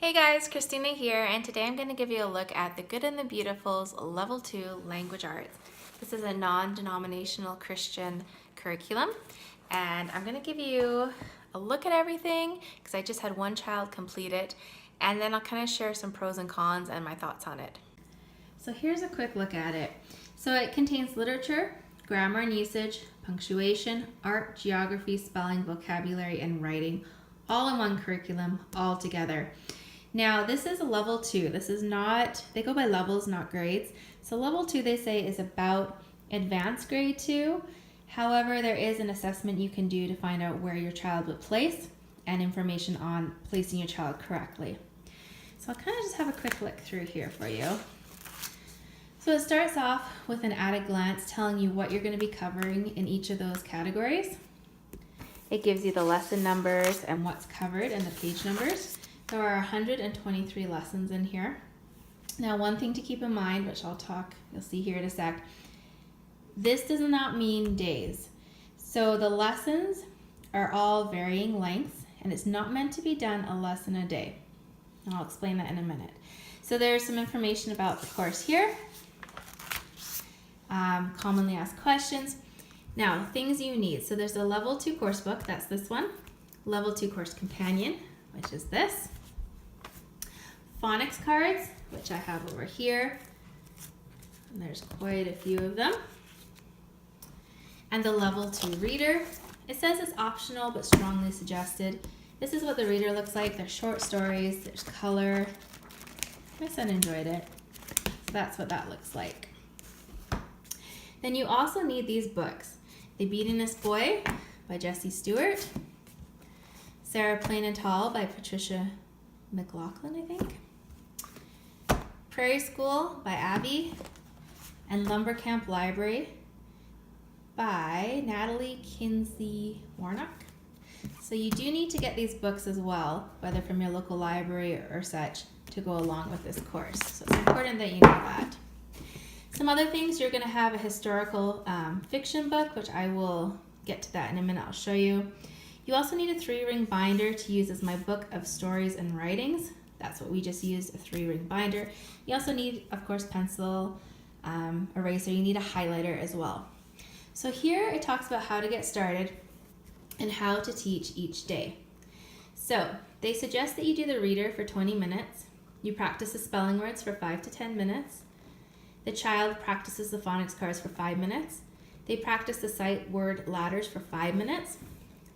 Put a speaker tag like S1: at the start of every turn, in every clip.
S1: Hey guys, Christina here, and today I'm going to give you a look at The Good and the Beautiful's Level 2 Language Arts. This is a non-denominational Christian curriculum, and I'm going to give you a look at everything because I just had one child complete it, and then I'll kind of share some pros and cons and my thoughts on it. So here's a quick look at it. So it contains literature, grammar and usage, punctuation, art, geography, spelling, vocabulary, and writing, all in one curriculum, all together. Now, this is a level 2. This is not, they go by levels, not grades. So level 2, they say, is about advanced grade 2. However, there is an assessment you can do to find out where your child would place and information on placing your child correctly. So I'll kind of just have a quick look through here for you. So it starts off with an at a glance telling you what you're going to be covering in each of those categories. It gives you the lesson numbers and what's covered and the page numbers. There are 123 lessons in here. Now, one thing to keep in mind, which you'll see here in a sec, this does not mean days. So the lessons are all varying lengths, and it's not meant to be done a lesson a day. And I'll explain that in a minute. So there's some information about the course here. Commonly asked questions. Now, things you need. So there's a level 2 course book, that's this one. Level 2 course companion, which is this. Phonics cards, which I have over here. And there's quite a few of them. And the level 2 reader. It says it's optional but strongly suggested. This is what the reader looks like. There's short stories, there's color. My son enjoyed it. So that's what that looks like. Then you also need these books. The Beatinest Boy by Jessie Stewart. Sarah Plain and Tall by Patricia McLaughlin, I think. Prairie School by Abby. And Lumber Camp Library by Natalie Kinsey Warnock. So you do need to get these books as well, whether from your local library or such, to go along with this course. So it's important that you know that. Some other things, you're going to have a historical fiction book, which I will get to that in a minute. I'll show you. You also need a 3-ring binder to use as my book of stories and writings. That's what we just used, a 3-ring binder. You also need, of course, pencil, eraser. You need a highlighter as well. So here it talks about how to get started and how to teach each day. So they suggest that you do the reader for 20 minutes. You practice the spelling words for 5 to 10 minutes. The child practices the phonics cards for 5 minutes. They practice the sight word ladders for 5 minutes.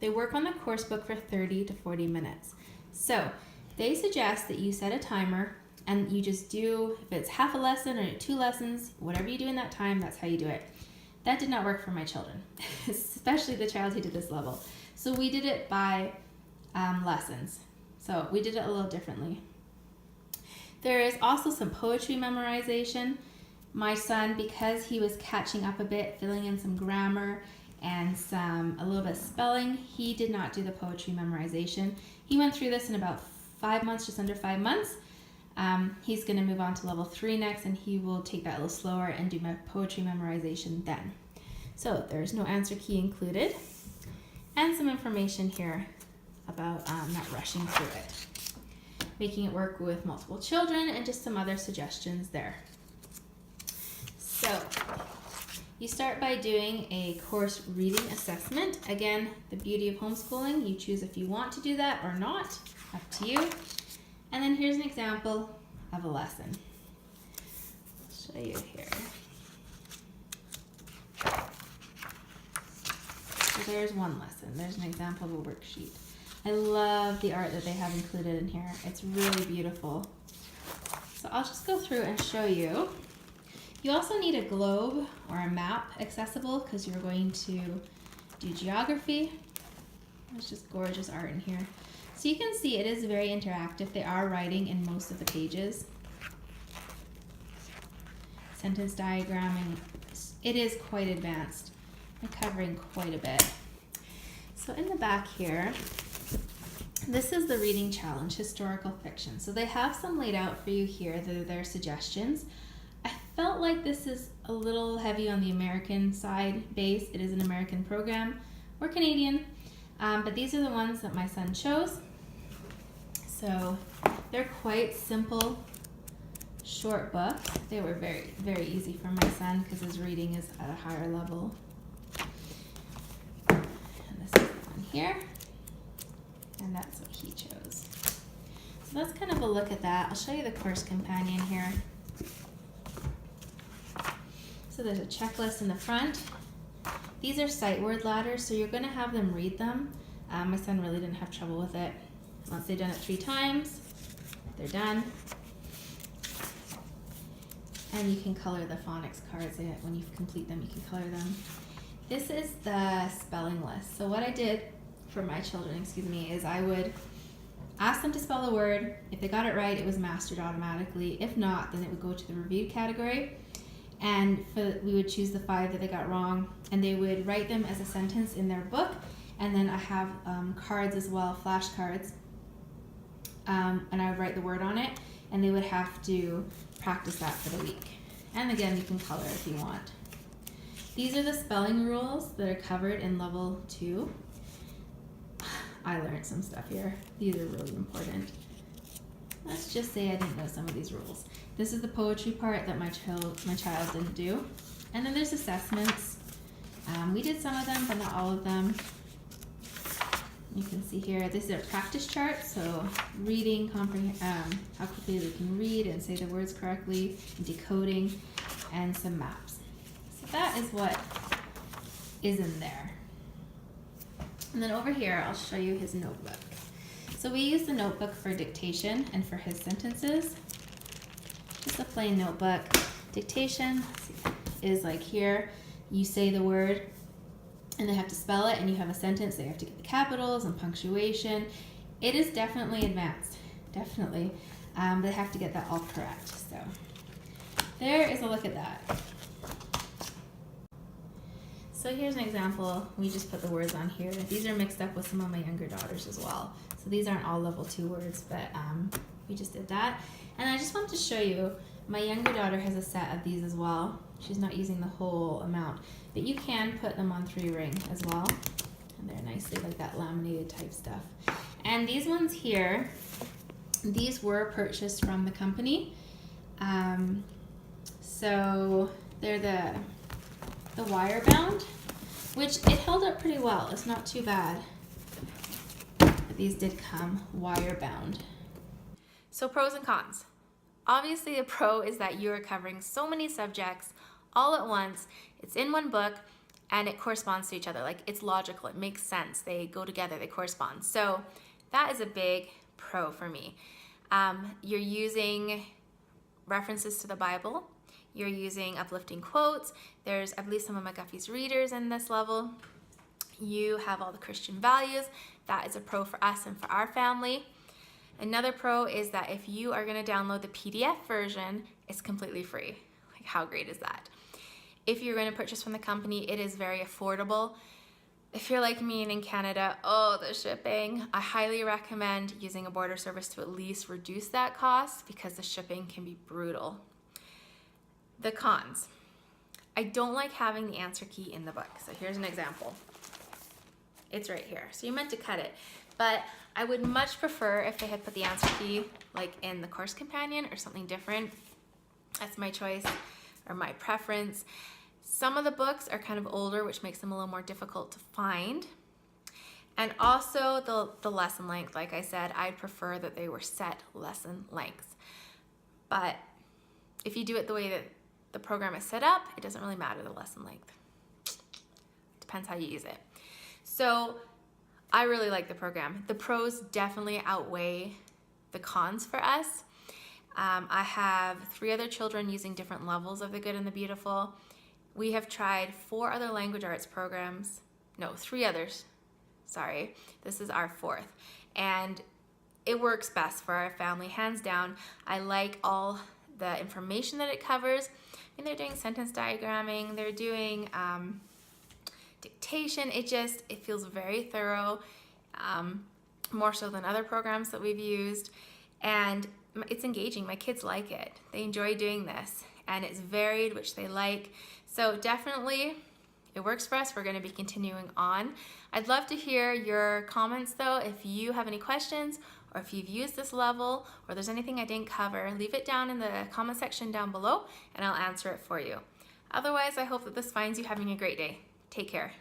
S1: They work on the course book for 30 to 40 minutes. So they suggest that you set a timer and you just do, if it's half a lesson or 2 lessons, whatever you do in that time, that's how you do it. That did not work for my children, especially the child who did this level. So we did it by lessons. So we did it a little differently. There is also some poetry memorization. My son, because he was catching up a bit, filling in some grammar and a little bit of spelling, he did not do the poetry memorization. He went through this in about 5 months, just under 5 months. He's going to move on to level 3 next, and he will take that a little slower and do my poetry memorization then. So there's no answer key included, and some information here about not rushing through it. Making it work with multiple children, and just some other suggestions there. So you start by doing a course reading assessment. Again, the beauty of homeschooling, you choose if you want to do that or not, up to you. And then here's an example of a lesson. I'll show you here. So there's one lesson. There's an example of a worksheet. I love the art that they have included in here. It's really beautiful. So I'll just go through and show you. You also need a globe or a map accessible because you're going to do geography. There's just gorgeous art in here. So you can see it is very interactive. They are writing in most of the pages. Sentence diagramming. It is quite advanced. They're covering quite a bit. So in the back here, this is the reading challenge, historical fiction. So they have some laid out for you here that are their suggestions. I felt like this is a little heavy on the American side base. It is an American program or Canadian, but these are the ones that my son chose. So They're quite simple, short books. They were very, very easy for my son because his reading is at a higher level. And this is the one here. And that's what he chose. So that's kind of a look at that. I'll show you the course companion here. So there's a checklist in the front. These are sight word ladders, so you're going to have them read them. My son really didn't have trouble with it. Once they've done it 3 times, they're done. And you can color the phonics cards when you complete them. You can color them. This is the spelling list. So what I did for my children, is I would ask them to spell the word. If they got it right, it was mastered automatically. If not, then it would go to the reviewed category. And we would choose the 5 that they got wrong, and they would write them as a sentence in their book. And then I have cards as well, flashcards, and I would write the word on it, and they would have to practice that for the week. And again, you can color if you want. These are the spelling rules that are covered in level 2. I learned some stuff here. These are really important. Let's just say I didn't know some of these rules. This is the poetry part that my child didn't do. And then there's assessments. We did some of them, but not all of them. You can see here, these are practice charts. So reading, how quickly they can read and say the words correctly, and decoding, and some maps. So that is what is in there. And then over here, I'll show you his notebook. So we use the notebook for dictation and for his sentences. Just a plain notebook. Dictation is like here, you say the word and they have to spell it, and you have a sentence. They have to get the capitals and punctuation. It is definitely advanced, definitely. They have to get that all correct. So there is a look at that. So here's an example. We just put the words on here. These are mixed up with some of my younger daughters as well. So these aren't all level 2 words, but we just did that. And I just wanted to show you, my younger daughter has a set of these as well. She's not using the whole amount, but you can put them on 3-ring as well. And they're nicely like that laminated type stuff. And these ones here, these were purchased from the company. So they're the wire bound, which it held up pretty well. It's not too bad. But these did come wire bound. So pros and cons. Obviously a pro is that you are covering so many subjects all at once. It's in one book and it corresponds to each other. Like, it's logical, it makes sense. They go together, they correspond. So that is a big pro for me. You're using references to the Bible. You're using uplifting quotes. There's, I believe, some of McGuffey's readers in this level. You have all the Christian values. That is a pro for us and for our family. Another pro is that if you are going to download the PDF version, it's completely free. Like, how great is that? If you're going to purchase from the company, it is very affordable. If you're like me and in Canada, the shipping, I highly recommend using a border service to at least reduce that cost, because the shipping can be brutal. The cons. I don't like having the answer key in the book. So here's an example. It's right here. So you're meant to cut it. But I would much prefer if they had put the answer key like in the course companion or something different. That's my choice or my preference. Some of the books are kind of older, which makes them a little more difficult to find. And also the lesson length, like I said, I'd prefer that they were set lesson lengths. But if you do it the way that the program is set up, it doesn't really matter the lesson length. Depends how you use it. So I really like the program. The pros definitely outweigh the cons for us. I have 3 other children using different levels of the Good and the Beautiful. We have tried 4 other language arts programs. No, 3 others. Sorry. This is our 4th. And it works best for our family, hands down. I like all the information that it covers. I mean, they're doing sentence diagramming, they're doing dictation. It feels very thorough, more so than other programs that we've used. And it's engaging. My kids like it. They enjoy doing this. And it's varied, which they like. So definitely, it works for us. We're going to be continuing on. I'd love to hear your comments, though. If you have any questions or if you've used this level, or there's anything I didn't cover, leave it down in the comment section down below and I'll answer it for you. Otherwise, I hope that this finds you having a great day. Take care.